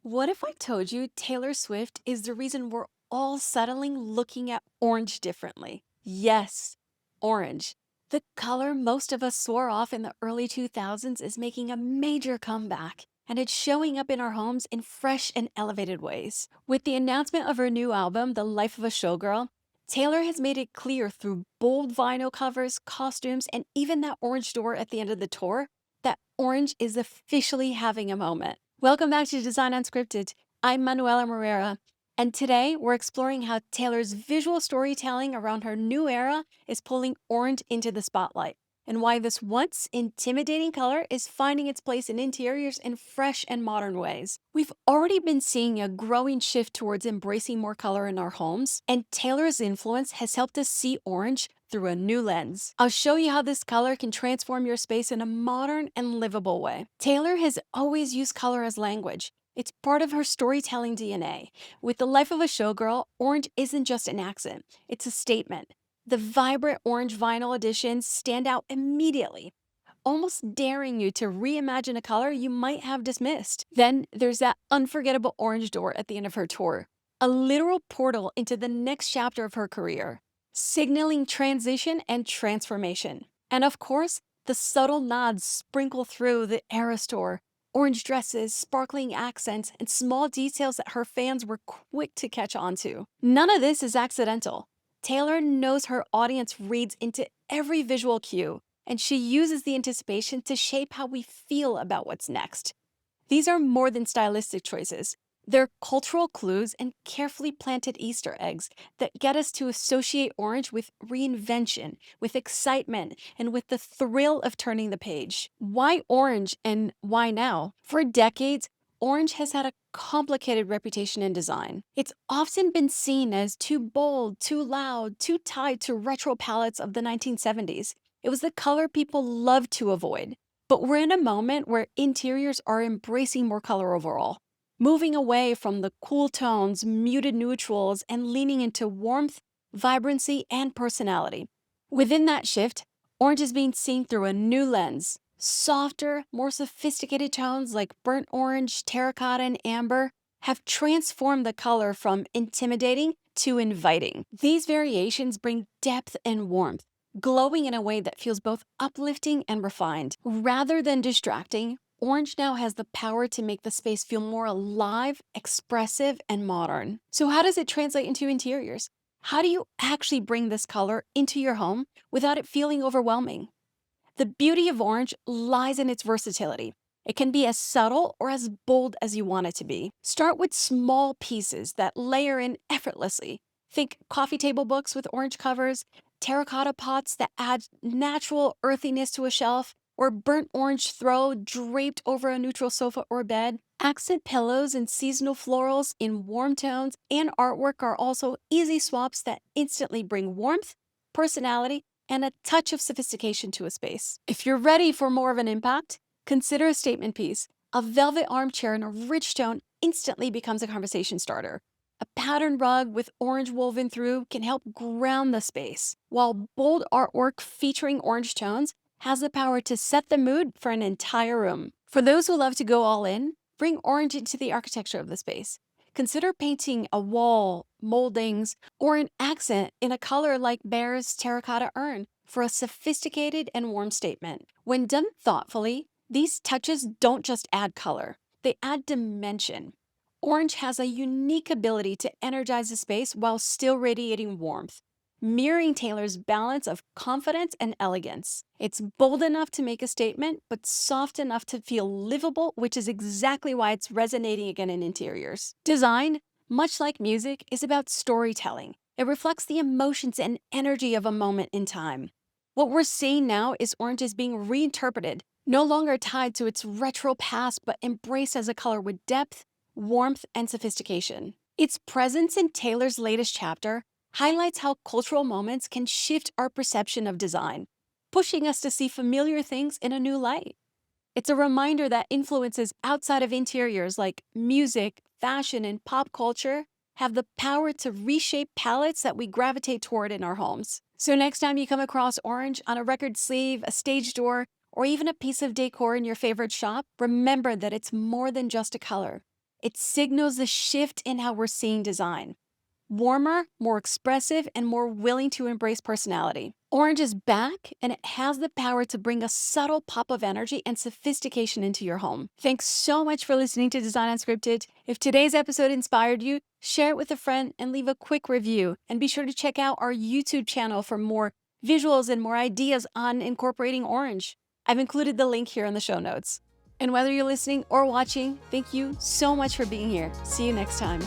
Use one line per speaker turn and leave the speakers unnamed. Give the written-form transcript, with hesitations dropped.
What if I told you Taylor Swift is the reason we're all settling looking at orange differently? Yes, orange. The color most of us swore off in the early 2000s is making a major comeback, and it's showing up in our homes in fresh and elevated ways. With the announcement of her new album, The Life of a Showgirl, Taylor has made it clear through bold vinyl covers, costumes, and even that orange door at the end of the tour that orange is officially having a moment. Welcome back to Design Unscripted. I'm Manuella Moreira, and today we're exploring how Taylor's visual storytelling around her new era is pulling orange into the spotlight, and why this once intimidating color is finding its place in interiors in fresh and modern ways. We've already been seeing a growing shift towards embracing more color in our homes, and Taylor's influence has helped us see orange through a new lens. I'll show you how this color can transform your space in a modern and livable way. Taylor has always used color as language. It's part of her storytelling DNA. With The Life of a Showgirl, orange isn't just an accent, it's a statement. The vibrant orange vinyl editions stand out immediately, almost daring you to reimagine a color you might have dismissed. Then there's that unforgettable orange door at the end of her tour, a literal portal into the next chapter of her career, signaling transition and transformation. And of course, the subtle nods sprinkle through the era store. Orange dresses, sparkling accents, and small details that her fans were quick to catch on to. None of this is accidental. Taylor knows her audience reads into every visual cue, and she uses the anticipation to shape how we feel about what's next. These are more than stylistic choices. They're cultural clues and carefully planted Easter eggs that get us to associate orange with reinvention, with excitement, and with the thrill of turning the page. Why orange and why now? For decades, orange has had a complicated reputation in design. It's often been seen as too bold, too loud, too tied to retro palettes of the 1970s. It was the color people loved to avoid. But we're in a moment where interiors are embracing more color overall, moving away from the cool tones, muted neutrals, and leaning into warmth, vibrancy, and personality. Within that shift, orange is being seen through a new lens. Softer, more sophisticated tones like burnt orange, terracotta, and amber have transformed the color from intimidating to inviting. These variations bring depth and warmth, glowing in a way that feels both uplifting and refined. Rather than distracting, orange now has the power to make the space feel more alive, expressive, and modern. So how does it translate into interiors? How do you actually bring this color into your home without it feeling overwhelming? The beauty of orange lies in its versatility. It can be as subtle or as bold as you want it to be. Start with small pieces that layer in effortlessly. Think coffee table books with orange covers, terracotta pots that add natural earthiness to a shelf, or burnt orange throw draped over a neutral sofa or bed. Accent pillows and seasonal florals in warm tones and artwork are also easy swaps that instantly bring warmth, personality, and a touch of sophistication to a space. If you're ready for more of an impact, consider a statement piece. A velvet armchair in a rich tone instantly becomes a conversation starter. A patterned rug with orange woven through can help ground the space, while bold artwork featuring orange tones has the power to set the mood for an entire room. For those who love to go all in, bring orange into the architecture of the space. Consider painting a wall, moldings, or an accent in a color like Bear's terracotta urn for a sophisticated and warm statement. When done thoughtfully, these touches don't just add color, they add dimension. Orange has a unique ability to energize a space while still radiating warmth, mirroring Taylor's balance of confidence and elegance. It's bold enough to make a statement, but soft enough to feel livable, which is exactly why it's resonating again in interiors. Design, much like music, is about storytelling. It reflects the emotions and energy of a moment in time. What we're seeing now is orange is being reinterpreted, no longer tied to its retro past, but embraced as a color with depth, warmth, and sophistication. Its presence in Taylor's latest chapter highlights how cultural moments can shift our perception of design, pushing us to see familiar things in a new light. It's a reminder that influences outside of interiors like music, fashion, and pop culture have the power to reshape palettes that we gravitate toward in our homes. So next time you come across orange on a record sleeve, a stage door, or even a piece of decor in your favorite shop, remember that it's more than just a color. It signals the shift in how we're seeing design. Warmer, more expressive, and more willing to embrace personality. Orange is back, and it has the power to bring a subtle pop of energy and sophistication into your home. Thanks so much for listening to Design Unscripted. If today's episode inspired you, share it with a friend and leave a quick review. And be sure to check out our YouTube channel for more visuals and more ideas on incorporating orange. I've included the link here in the show notes. And whether you're listening or watching, thank you so much for being here. See you next time.